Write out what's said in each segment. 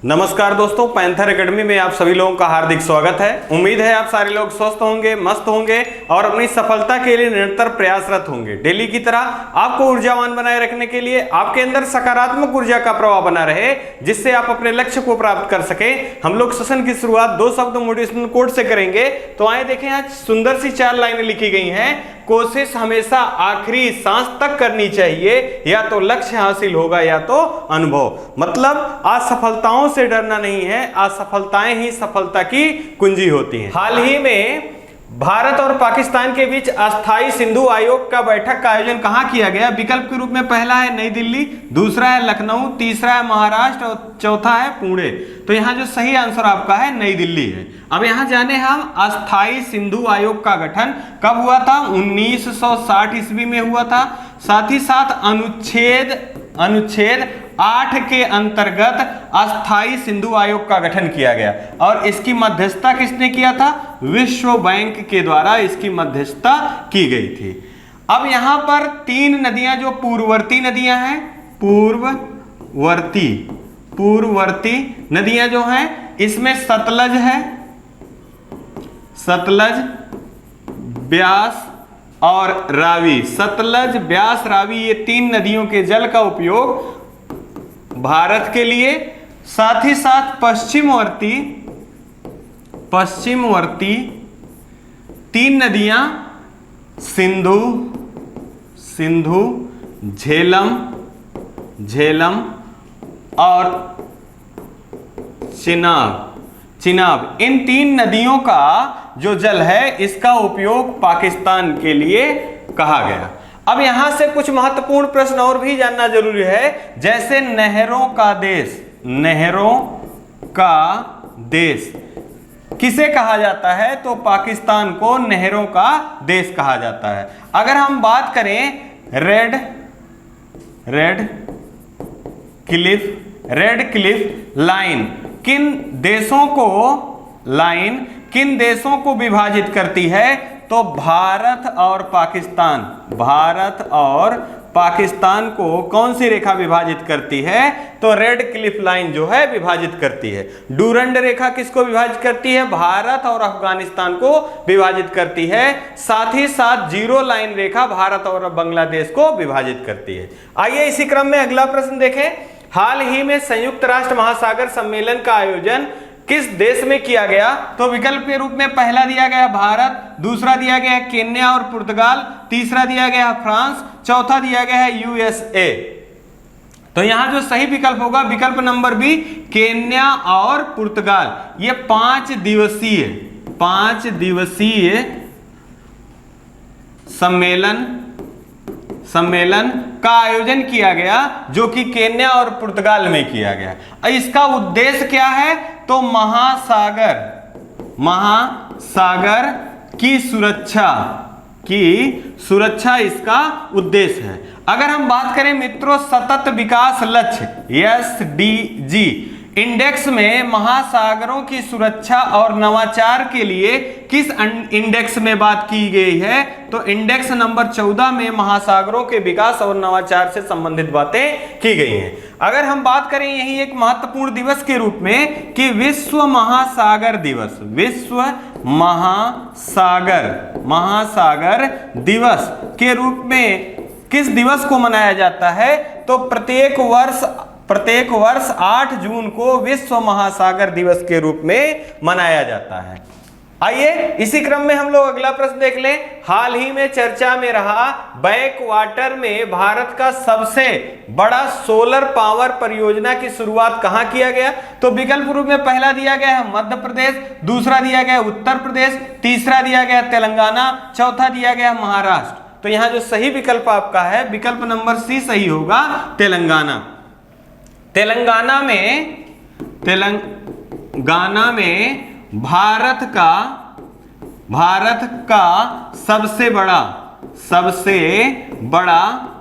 नमस्कार दोस्तों, panther academy में आप सभी लोगों का हार्दिक स्वागत है। उम्मीद है आप सारे लोग स्वस्थ होंगे, मस्त होंगे और अपनी सफलता के लिए निरंतर प्रयासरत होंगे। डेली की तरह आपको ऊर्जावान बनाए रखने के लिए आपके अंदर सकारात्मक ऊर्जा का प्रवाह बना रहे, जिससे आप अपने लक्ष्य को प्राप्त कर सके। हम लोग सेशन की शुरुआत 2 शब्द मोटिवेशनल कोट से करेंगे। तो आए देखें, आज सुंदर सी 4 लाइनें लिखी गई हैं। कोशिश हमेशा आखिरी सांस तक करनी चाहिए, या तो लक्ष्य हासिल होगा या तो अनुभव। मतलब असफलताओं से डरना नहीं है, असफलताएं ही सफलता की कुंजी होती हैं। हाल ही में भारत और पाकिस्तान के बीच अस्थाई सिंधु आयोग का बैठक का आयोजन कहां किया गया? विकल्प के रूप में पहला है नई दिल्ली, दूसरा है लखनऊ, तीसरा है महाराष्ट्र और चौथा है पुणे। तो यहां जो सही आंसर आपका है नई दिल्ली है। अब यहां जाने हम अस्थाई सिंधु आयोग का गठन कब हुआ था? 1960 ईस्वी में हुआ था। साथ ही साथ अनुच्छेद 8 के अंतर्गत अस्थाई सिंधु आयोग का गठन किया गया और इसकी मध्यस्थता किसने किया था? विश्व बैंक के द्वारा इसकी मध्यस्थता की गई थी। अब यहां पर 3 नदियां जो पूर्ववर्ती नदियां हैं, पूर्ववर्ती नदियां जो हैं, इसमें सतलज है, सतलज, ब्यास और रावी। सतलज, ब्यास, रावी, ये 3 नदियों के जल का उपयोग भारत के लिए, साथ ही साथ पश्चिमवर्ती 3 नदियां सिंधु, झेलम और चिनाब। इन 3 नदियों का जो जल है, इसका उपयोग पाकिस्तान के लिए कहा गया। अब यहां से कुछ महत्वपूर्ण प्रश्न और भी जानना जरूरी है, जैसे नहरों का देश किसे कहा जाता है? तो पाकिस्तान को नहरों का देश कहा जाता है। अगर हम बात करें रेड क्लिफ लाइन किन देशों को विभाजित करती है? तो भारत और पाकिस्तान को कौन सी रेखा विभाजित करती है? तो रेड क्लिफ लाइन जो है विभाजित करती है। डूरंड रेखा किसको विभाजित करती है? भारत और अफगानिस्तान को विभाजित करती है। साथ ही साथ जीरो लाइन रेखा भारत और बांग्लादेश को विभाजित करती है। आइए इसी क्रम में अगला प्रश्न देखें। हाल ही में संयुक्त राष्ट्र महासागर सम्मेलन का आयोजन किस देश में किया गया? तो विकल्प के रूप में पहला दिया गया भारत, दूसरा दिया गया केन्या और पुर्तगाल, तीसरा दिया गया फ्रांस, चौथा दिया गया है यूएसए। तो यहां जो सही विकल्प होगा विकल्प नंबर बी, केन्या और पुर्तगाल। ये 5 दिवसीय सम्मेलन का आयोजन किया गया, जो कि केन्या और पुर्तगाल में किया गया। इसका उद्देश्य क्या है? तो महासागर की सुरक्षा इसका उद्देश्य है। अगर हम बात करें मित्रों सतत विकास लक्ष्य SDG इंडेक्स में महासागरों की सुरक्षा और नवाचार के लिए किस इंडेक्स में बात की गई है? तो इंडेक्स नंबर 14 में महासागरों के विकास और नवाचार से संबंधित बातें की गई हैं। अगर हम बात करें यही एक महत्वपूर्ण दिवस के रूप में कि विश्व महासागर दिवस के रूप में किस दिवस को मनाया जाता है? तो प्रत्येक वर्ष 8 जून को विश्व महासागर दिवस के रूप में मनाया जाता है। आइए इसी क्रम में हम लोग अगला प्रश्न देख लें। हाल ही में चर्चा में रहा बैक वाटर में भारत का सबसे बड़ा सोलर पावर परियोजना की शुरुआत कहां किया गया? तो विकल्प रूप में पहला दिया गया है मध्य प्रदेश, दूसरा दिया गया है उत्तर प्रदेश, तीसरा दिया गया है तेलंगाना, चौथा दिया गया है महाराष्ट्र। तो यहां जो सही विकल्प आपका है विकल्प नंबर सी सही होगा, तेलंगाना में भारत का सबसे बड़ा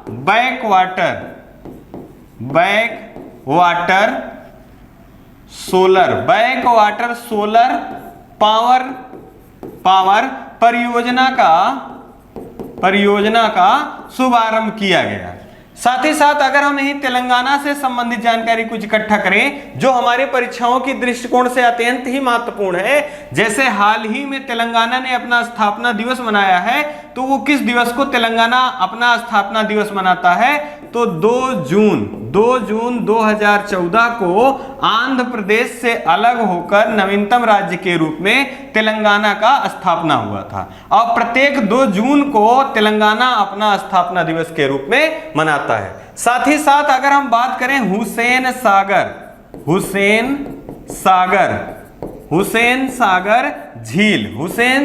बैक वाटर सोलर पावर परियोजना का शुभारंभ किया गया। साथ ही साथ अगर हम यही तेलंगाना से संबंधित जानकारी कुछ इकट्ठा करें जो हमारे परीक्षाओं की दृष्टिकोण से अत्यंत ही महत्वपूर्ण है, जैसे हाल ही में तेलंगाना ने अपना स्थापना दिवस मनाया है, तो वो किस दिवस को तेलंगाना अपना स्थापना दिवस मनाता है? तो 2 जून 2014 को आंध्र प्रदेश से अलग होकर नवीनतम राज्य के रूप में तेलंगाना का स्थापना हुआ था। और प्रत्येक 2 जून को तेलंगाना अपना स्थापना दिवस के रूप में मनाता है। साथ ही साथ अगर हम बात करें हुसैन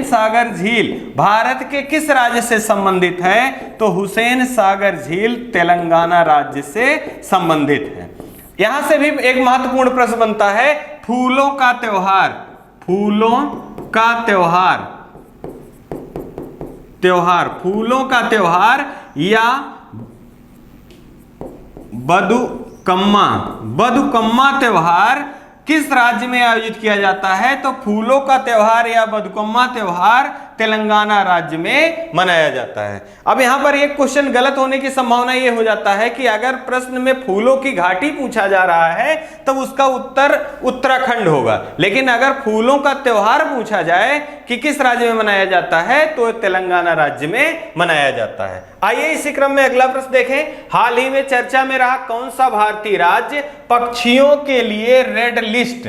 सागर झील भारत के किस राज्य से संबंधित है? तो हुसैन सागर झील तेलंगाना राज्य से संबंधित है। यहां से भी एक महत्वपूर्ण प्रश्न बनता है, फूलों का त्योहार या बदुकम्मा त्योहार किस राज्य में आयोजित किया जाता है? तो फूलों का त्योहार या बदुकम्मा त्योहार तेलंगाना राज्य में मनाया जाता है। अब यहां पर एक क्वेश्चन गलत होने की संभावना यह हो जाता है कि अगर प्रश्न में फूलों की घाटी पूछा जा रहा है तब उसका उत्तर उत्तराखंड होगा, लेकिन अगर फूलों का त्योहार पूछा जाए कि किस राज्य में मनाया जाता है तो तेलंगाना राज्य में मनाया जाता है। आइए इसी क्रम में अगला प्रश्न देखें। हाल ही में चर्चा में रहा कौन सा भारतीय राज्य पक्षियों के लिए रेड लिस्ट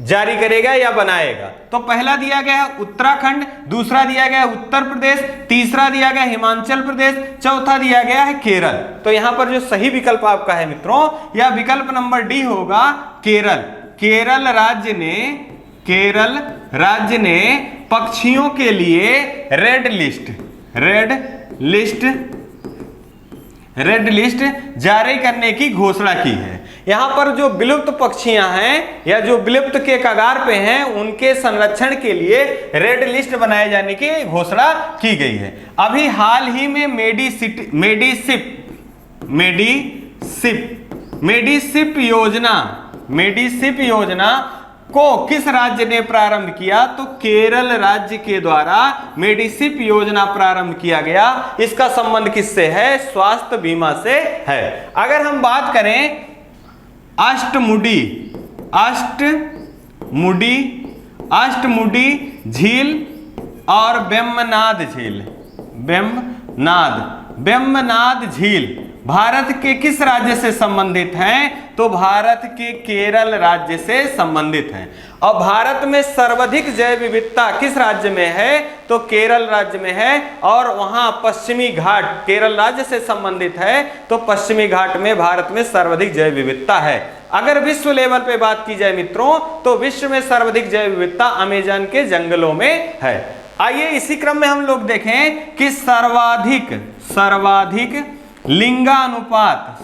जारी करेगा या बनाएगा? तो पहला दिया गया है उत्तराखंड, दूसरा दिया गया है उत्तर प्रदेश, तीसरा दिया गया हिमाचल प्रदेश, चौथा दिया गया है केरल। तो यहां पर जो सही विकल्प आपका है मित्रों, यह विकल्प नंबर डी होगा, केरल। केरल राज्य ने पक्षियों के लिए रेड लिस्ट जारी करने की घोषणा की है। यहां पर जो विलुप्त पक्षियां हैं या जो विलुप्त के कगार पे हैं उनके संरक्षण के लिए रेड लिस्ट बनाए जाने की घोषणा की गई है। अभी हाल ही में मेडिसिप योजना को किस राज्य ने प्रारंभ किया? तो केरल राज्य के द्वारा मेडिसिप योजना प्रारंभ किया गया। इसका संबंध किससे है? स्वास्थ्य बीमा से है। अगर हम बात करें अष्टमुडी झील और बेम्बनाद झील भारत के किस राज्य से संबंधित हैं? तो भारत के केरल राज्य से संबंधित हैं। और भारत में सर्वाधिक जैव विविधता किस राज्य में है? तो केरल राज्य में है। और वहां पश्चिमी घाट केरल राज्य से संबंधित है, तो पश्चिमी घाट में भारत में सर्वाधिक जैव विविधता है। अगर विश्व लेवल पे बात की जाए मित्रों, तो विश्व में सर्वाधिक जैव विविधता अमेज़न के जंगलों में है। आइए इसी क्रम में हम लोग देखें कि सर्वाधिक लिंगानुपात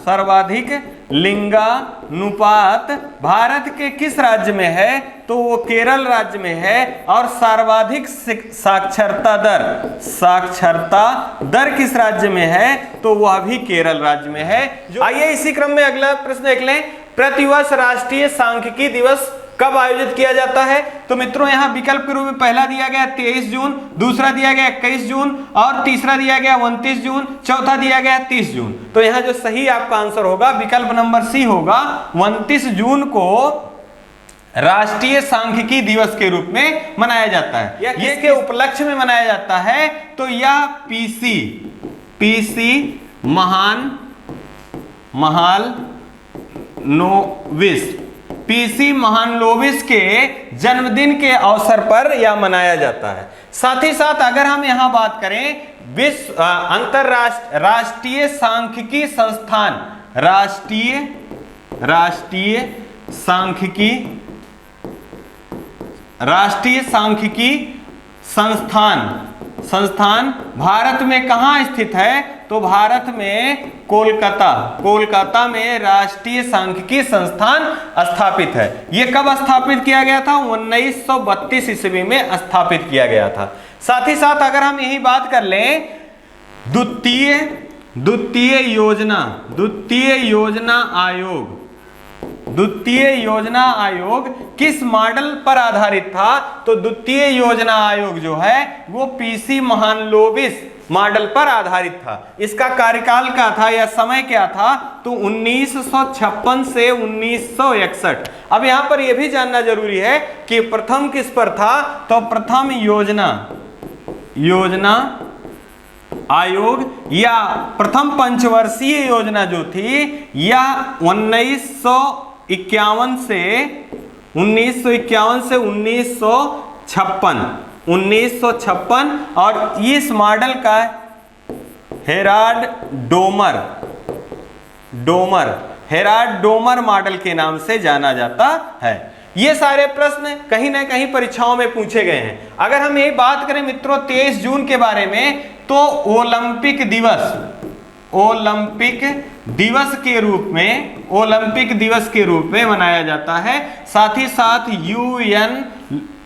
भारत के किस राज्य में है? तो वो केरल राज्य में है। और सर्वाधिक साक्षरता दर किस राज्य में है? तो वह भी केरल राज्य में है। आइए इसी क्रम में अगला प्रश्न देख लें। प्रतिवर्ष राष्ट्रीय सांख्यिकी दिवस कब आयोजित किया जाता है? तो मित्रों यहां विकल्प के रूप में पहला दिया गया 23 जून, दूसरा दिया गया 21 जून और तीसरा दिया गया 29 जून, चौथा दिया गया 30 जून। तो यहां जो सही आपका आंसर होगा विकल्प नंबर सी होगा। 29 जून को राष्ट्रीय सांख्यिकी दिवस के रूप में मनाया जाता है। ये के उपलक्ष्य में मनाया जाता है। तो यह पीसी महालनोबिस के जन्मदिन के अवसर पर यह मनाया जाता है। साथ ही साथ अगर हम यहां बात करें अंतरराष्ट्रीय सांख्यिकी संस्थान, राष्ट्रीय सांख्यिकी संस्थान भारत में कहां स्थित है? तो भारत में कोलकाता में राष्ट्रीय सांख्यिकी संस्थान स्थापित है। यह कब स्थापित किया गया था? 1932 ईस्वी में स्थापित किया गया था। साथ ही साथ अगर हम यही बात कर लें द्वितीय योजना आयोग किस मॉडल पर आधारित था? तो द्वितीय योजना आयोग जो है वो पीसी मॉडल पर आधारित था। इसका कार्यकाल क्या था या समय क्या था, तो 1956 से 1961। अब यहां पर यह भी जानना जरूरी है कि प्रथम किस पर था, तो प्रथम योजना आयोग या प्रथम पंचवर्षीय योजना जो थी यह 1951 से 1956 और इस मॉडल का हेराल्ड डोमर मॉडल के नाम से जाना जाता है। ये सारे प्रश्न कहीं ना कहीं परीक्षाओं में पूछे गए हैं। अगर हम यही बात करें मित्रों 23 जून के बारे में, तो ओलंपिक दिवस के रूप में मनाया जाता है। साथ ही साथ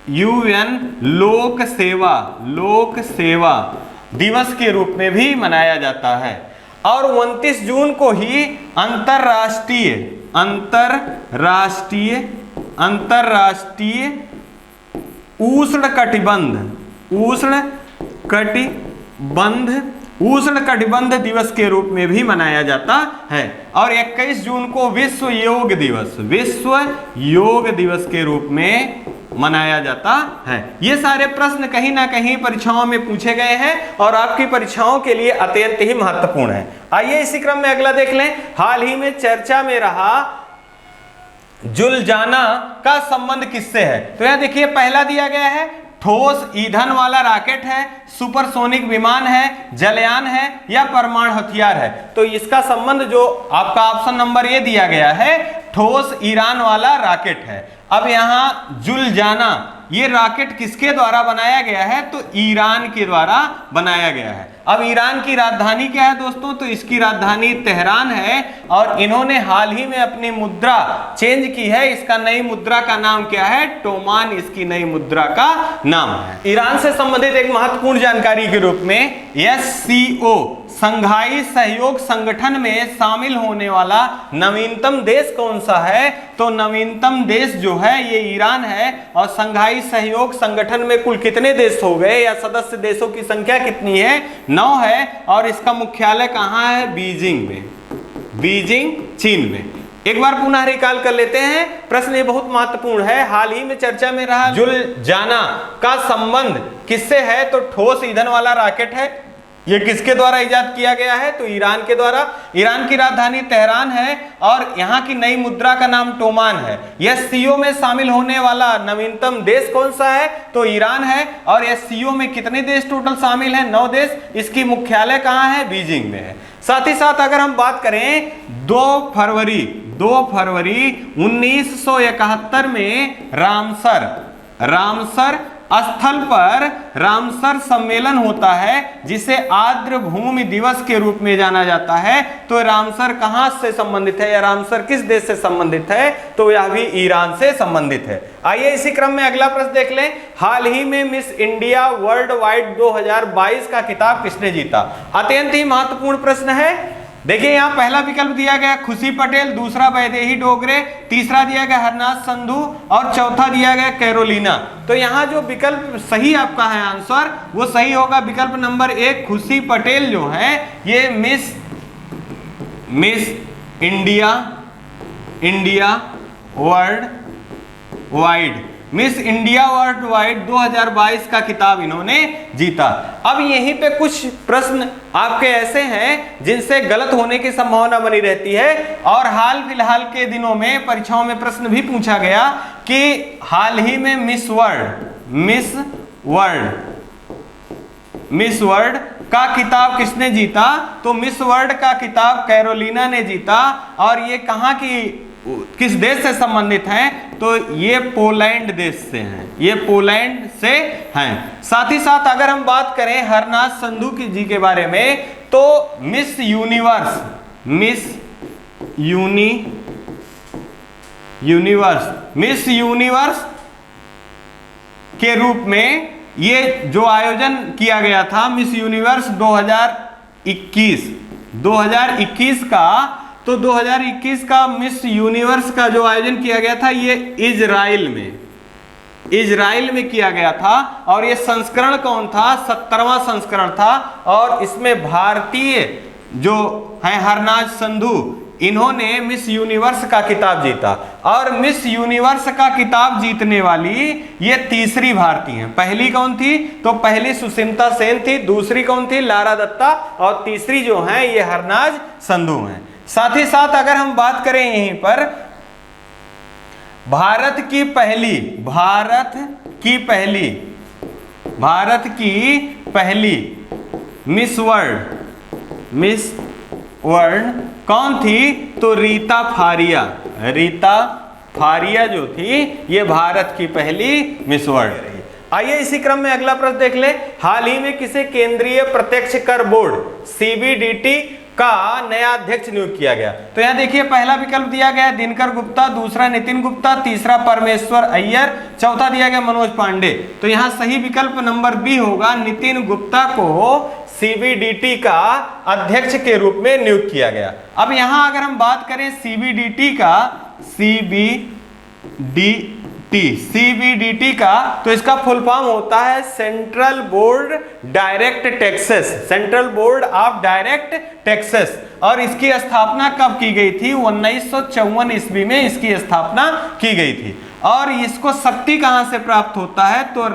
यूएन लोक सेवा दिवस के रूप में भी मनाया जाता है। और 29 जून को ही अंतरराष्ट्रीय उष्णकटिबंध दिवस के रूप में भी मनाया जाता है। और 21 जून को विश्व योग दिवस के रूप में मनाया जाता है। ये सारे प्रश्न कहीं ना कहीं परीक्षाओं में पूछे गए हैं और आपकी परीक्षाओं के लिए अत्यंत ही महत्वपूर्ण है। आइए इसी क्रम में अगला देख लें। हाल ही में चर्चा में रहा जुलजाना का संबंध किससे है, तो यह देखिए पहला दिया गया है ठोस ईंधन वाला रॉकेट है, सुपरसोनिक विमान है, जलयान है या परमाणु हथियार है। तो इसका संबंध जो आपका ऑप्शन नंबर ए दिया गया है ठोस ईरान वाला रॉकेट है। अब यहाँ जुलजाना ये रॉकेट किसके द्वारा बनाया गया है, तो ईरान के द्वारा बनाया गया है। अब ईरान की राजधानी क्या है दोस्तों, तो इसकी राजधानी तेहरान है और इन्होंने हाल ही में अपनी मुद्रा चेंज की है। इसका नई मुद्रा का नाम क्या है, टोमान इसकी नई मुद्रा का नाम है। ईरान से संबंधित एक महत्वपूर्ण जानकारी के रूप में SCO संघाई सहयोग संगठन में शामिल होने वाला नवीनतम देश कौन सा है, तो नवीनतम देश जो है ये ईरान है। और संघाई सहयोग संगठन में कुल कितने देश हो गए या सदस्य देशों की संख्या कितनी है, 9 है। और इसका मुख्यालय कहाँ है, बीजिंग चीन में। एक बार पुनः रिकॉल कर लेते हैं, प्रश्न ये बहुत महत्वपूर्ण है। हाल ही में चर्चा में रहा जुलजाना का संबंध किससे है, तो ठोस ईंधन वाला रॉकेट है। ये किसके द्वारा इजाद किया गया है, तो ईरान के द्वारा। ईरान की राजधानी तेहरान है और यहाँ की नई मुद्रा का नाम टोमान है। SCO में शामिल होने वाला नवीनतम देश कौन सा है, तो ईरान है। और SCO में कितने देश टोटल शामिल हैं, 9 देश। इसकी मुख्यालय कहाँ है, बीजिंग में है। साथ ही साथ अगर हम बात करें 2 फरवरी 1971 में रामसर स्थल पर रामसर सम्मेलन होता है जिसे आर्द्र भूमि दिवस के रूप में जाना जाता है। तो रामसर कहां से संबंधित है या रामसर किस देश से संबंधित है, तो यह भी ईरान से संबंधित है। आइए इसी क्रम में अगला प्रश्न देख लें। हाल ही में मिस इंडिया वर्ल्ड वाइड 2022 का खिताब किसने जीता, अत्यंत ही महत्वपूर्ण प्रश्न है। देखिए यहाँ पहला विकल्प दिया गया खुशी पटेल, दूसरा वैदेही डोगरे, तीसरा दिया गया हरनाथ संधू और चौथा दिया गया कैरोलिना। तो यहाँ जो विकल्प सही आपका है आंसर वो सही होगा विकल्प नंबर 1 खुशी पटेल जो है ये मिस इंडिया वर्ल्ड वाइड 2022 का खिताब इन्होंने जीता। अब यहीं पे कुछ प्रश्न आपके ऐसे हैं जिनसे गलत होने की संभावना बनी रहती है और हाल फिलहाल के दिनों में परीक्षाओं में प्रश्न भी पूछा गया कि हाल ही में मिस वर्ल्ड का खिताब किसने जीता, तो मिस वर्ल्ड का खिताब कैरोलिना ने जीता। और ये कहाँ की किस देश से संबंधित हैं, तो ये पोलैंड देश से हैं। साथ ही साथ अगर हम बात करें हरनाथ संधू जी के बारे में तो मिस यूनिवर्स के रूप में ये जो आयोजन किया गया था मिस यूनिवर्स 2021 का, तो 2021 का मिस यूनिवर्स का जो आयोजन किया गया था ये इजराइल में किया गया था। और ये संस्करण कौन था? 17वां संस्करण था। और इसमें भारतीय जो है हरनाज संधू, इन्होंने मिस यूनिवर्स का खिताब जीता। और मिस यूनिवर्स का खिताब जीतने वाली ये तीसरी भारतीय हैं। पहली कौन थी? तो पहली सुष्मिता सेन थी, दूसरी कौन थी? लारा दत्ता, और तीसरी जो है ये हरनाज संधू हैं। साथ ही साथ अगर हम बात करें यहीं पर भारत की पहली मिस वर्ल्ड कौन थी? तो रीता फारिया जो थी ये भारत की पहली मिस वर्ल्ड रही। आइए इसी क्रम में अगला प्रश्न देख ले। हाल ही में किसे केंद्रीय प्रत्यक्ष कर बोर्ड CBDT का नया अध्यक्ष नियुक्त किया गया? तो यहाँ देखिए पहला विकल्प दिया गया है दिनकर गुप्ता, दूसरा नितिन गुप्ता, तीसरा परमेश्वर अय्यर, चौथा दिया गया मनोज पांडे। तो यहाँ सही विकल्प नंबर बी होगा, नितिन गुप्ता को CBDT का अध्यक्ष के रूप में नियुक्त किया गया। अब यहाँ अगर हम बात करें CBDT का, तो इसका फुल फॉर्म होता है central board of direct taxes. और इसकी स्थापना कब की गई थी? 1954 ईस्वी में इसकी स्थापना की गई थी। और इसको शक्ति कहां से प्राप्त होता है? तो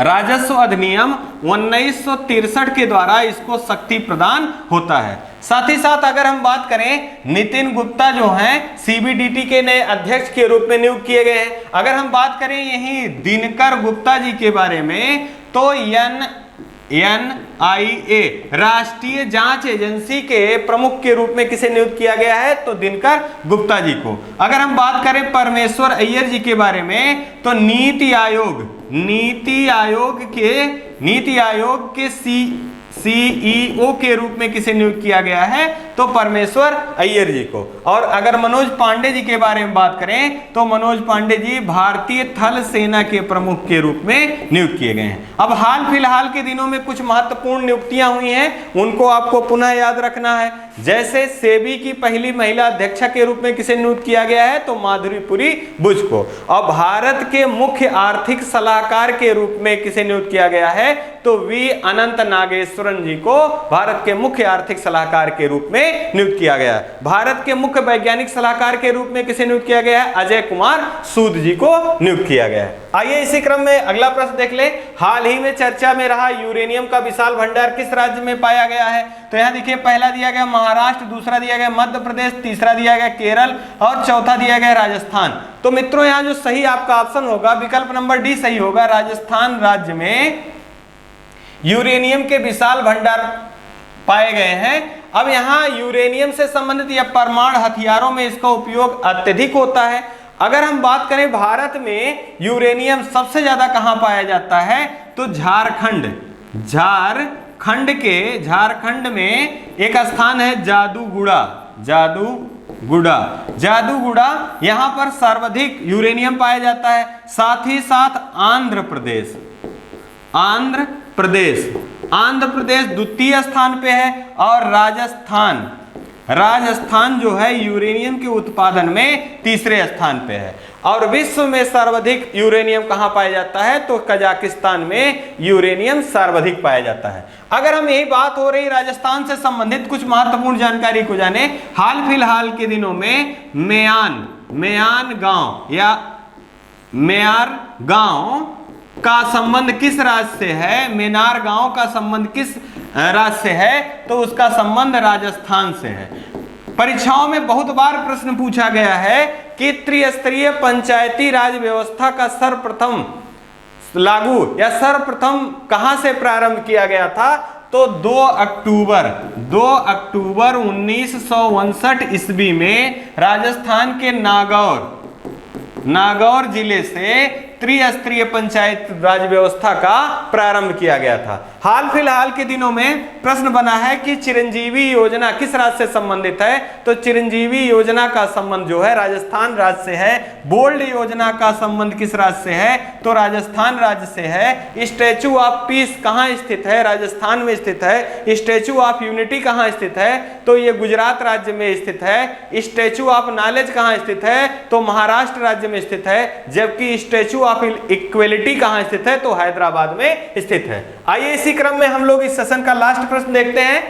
राजस्व अधिनियम 1963 के द्वारा इसको शक्ति प्रदान होता है। साथ ही साथ अगर हम बात करें नितिन गुप्ता जो हैं CBDT के नए अध्यक्ष के रूप में नियुक्त किए गए हैं। अगर हम बात करें यही दिनकर गुप्ता जी के बारे में, तो NIA राष्ट्रीय जांच एजेंसी के प्रमुख के रूप में किसे नियुक्त किया गया है? तो दिनकर गुप्ता जी को। अगर हम बात करें परमेश्वर अय्यर जी के बारे में, तो नीति आयोग के CEO के रूप में किसे नियुक्त किया गया है? तो परमेश्वर अय्यर जी को। और अगर मनोज पांडे जी के बारे में बात करें, तो मनोज पांडे जी भारतीय थल सेना के प्रमुख के रूप में नियुक्त किए गए हैं। अब हाल फिलहाल के दिनों में कुछ महत्वपूर्ण नियुक्तियां हुई हैं, उनको आपको पुनः याद रखना है। जैसे सेबी की पहली महिला अध्यक्षा के रूप में किसे नियुक्त किया गया है? तो माधुरीपुरी बुच को। और भारत के मुख्य आर्थिक सलाहकार के रूप में किसे नियुक्त किया गया है? तो वी अनंत नागेश्वरन जी को भारत के मुख्य आर्थिक सलाहकार के रूप में नियुक्त किया गया है। भारत के मुख्य वैज्ञानिक सलाहकार के रूप में किसे नियुक्त किया गया है? अजय कुमार सूद जी को नियुक्त किया गया है। आइए इसी क्रम में अगला प्रश्न देख ले। हाल ही में चर्चा में रहा यूरेनियम का विशाल भंडार किस राज्य में पाया गया है? तो यहाँ देखिए पहला दिया गया महाराष्ट्र, दूसरा दिया गया मध्य प्रदेश, तीसरा दिया गया केरल, और चौथा दिया गया राजस्थान। तो मित्रों यहाँ जो सही आपका ऑप्शन होगा विकल्प नंबर डी सही होगा। राजस्थान राज्य में यूरेनियम के विशाल भंडार पाए गए हैं। अब यहाँ यूरेनियम से संबंधित या परमाणु हथियारों में इसका उपयोग अत्यधिक होता है। अगर हम बात करें भारत में यूरेनियम सबसे ज्यादा कहां पाया जाता है? तो झारखंड में एक स्थान है जादूगुड़ा, यहां पर सर्वाधिक यूरेनियम पाया जाता है। साथ ही साथ आंध्र प्रदेश द्वितीय स्थान पे है। और राजस्थान जो है यूरेनियम के उत्पादन में तीसरे स्थान पे है। और विश्व में सर्वाधिक यूरेनियम कहां पाया जाता है? तो कजाकिस्तान में यूरेनियम सर्वाधिक पाया जाता है। अगर हम यही बात हो रही राजस्थान से संबंधित कुछ महत्वपूर्ण जानकारी को जाने, हाल फिलहाल के दिनों में मेयार गांव का संबंध किस राज्य से है? मेनार गांव का संबंध किस राज्य से है? तो उसका संबंध राजस्थान से है। परीक्षाओं में बहुत बार प्रश्न पूछा गया है कि त्रिस्तरीय पंचायती राज व्यवस्था का सर्वप्रथम कहां से प्रारंभ किया गया था? तो 2 अक्टूबर 1959 ईस्वी में राजस्थान के नागौर जिले से त्रिस्तरीय पंचायत राज व्यवस्था का प्रारंभ किया गया था। हाल फिलहाल के दिनों में प्रश्न बना है कि चिरंजीवी योजना किस राज्य से संबंधित है, तो चिरंजीवी योजना का संबंध जो है राजस्थान राज्य से है। बोल्ड योजना का संबंध किस राज्य से है, तो राजस्थान राज्य से है। स्टैचू ऑफ पीस कहां स्थित है, राजस्थान में स्थित है। स्टैचू ऑफ यूनिटी कहां स्थित है, तो ये गुजरात राज्य में स्थित है। स्टैचू ऑफ नॉलेज कहां स्थित है, तो महाराष्ट्र राज्य में स्थित है। जबकि स्टैचू ऑफ इक्वलिटी कहां स्थित है, तो हैदराबाद में स्थित है। आइए इसी क्रम में हम लोग इस सेशन का लास्ट प्रश्न देखते हैं।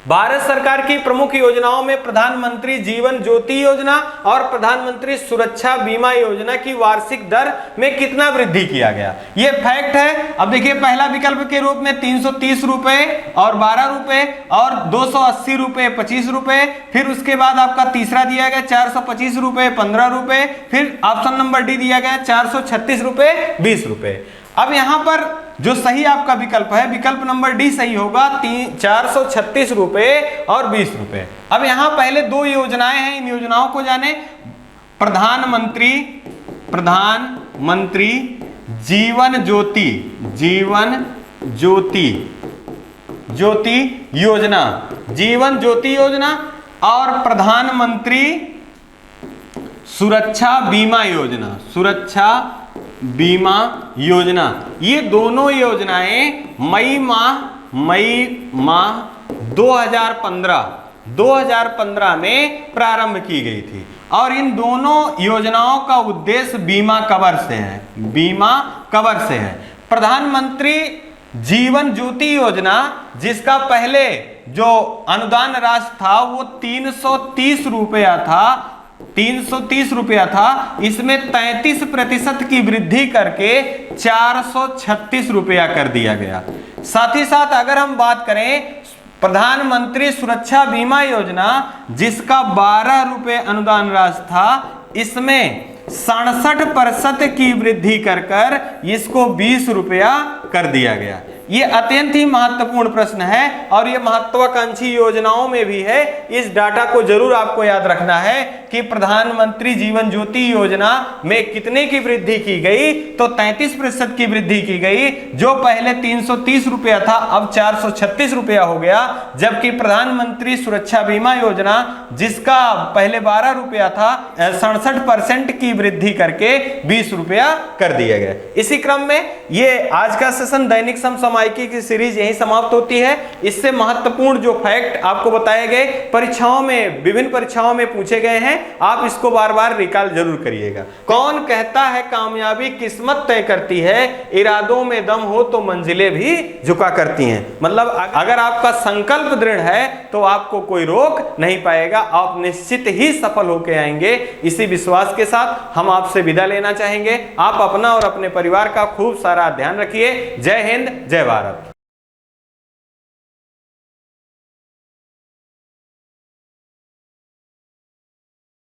भारत सरकार की प्रमुख योजनाओं में प्रधानमंत्री जीवन ज्योति योजना और प्रधानमंत्री सुरक्षा बीमा योजना की वार्षिक दर में कितना वृद्धि किया गया, ये फैक्ट है। अब देखिए पहला विकल्प के रूप में 330 रुपए और 12 रुपए और 280 रुपए 25 रुपए, फिर उसके बाद आपका तीसरा दिया गया 425 रुपए 15 रुपए, फिर ऑप्शन नंबर डी दिया गया 436 रुपए 20 रुपए। अब यहां पर जो सही आपका विकल्प है, विकल्प नंबर डी सही होगा, 436 रुपए और 20 रुपए। अब यहां पहले दो योजनाएं हैं, इन योजनाओं को जाने। प्रधानमंत्री जीवन ज्योति योजना, जीवन ज्योति योजना और प्रधानमंत्री सुरक्षा बीमा योजना, ये दोनों योजनाएं मई माह 2015 में प्रारंभ की गई थी और इन दोनों योजनाओं का उद्देश्य बीमा कवर से है। प्रधानमंत्री जीवन ज्योति योजना, जिसका पहले जो अनुदान राशि था वो 330 रुपया था, इसमें 33% की वृद्धि करके 436 रुपया कर दिया गया। साथ ही साथ अगर हम बात करें प्रधानमंत्री सुरक्षा बीमा योजना, जिसका 12 रुपये अनुदान राशि था, इसमें 67% की वृद्धि कर इसको 20 रुपया कर दिया गया। ये अत्यंत ही महत्वपूर्ण प्रश्न है और ये महत्वाकांक्षी योजनाओं में भी है। इस डाटा को जरूर आपको याद रखना है कि प्रधानमंत्री जीवन ज्योति योजना में कितने की वृद्धि की गई, तो 33% की वृद्धि की गई। जो पहले 330 रुपया था अब 436 रुपया हो गया। जबकि प्रधानमंत्री सुरक्षा बीमा योजना, जिसका पहले 12 रुपया था, 67% की वृद्धि करके 20 रुपया कर दिया गया। इसी क्रम में ये आज का सेशन दैनिक समसामयिकी की सीरीज यही समाप्त होती है। इससे महत्वपूर्ण जो फैक्ट आपको बताए गए परीक्षाओं में, विभिन्न परीक्षाओं में पूछे गए हैं, आप इसको बार बार रिकॉल जरूर करिएगा। कौन कहता है कामयाबी किस्मत तय करती है, इरादों में दम हो तो मंजिलें भी झुका करती हैं। मतलब अगर आपका संकल्प दृढ़ है तो आपको कोई रोक नहीं पाएगा, आप निश्चित ही सफल होकर आएंगे। इसी विश्वास के साथ हम आपसे विदा लेना चाहेंगे। आप अपना और अपने परिवार का खूब सारा ध्यान रखिए। जय हिंद, जय भारत।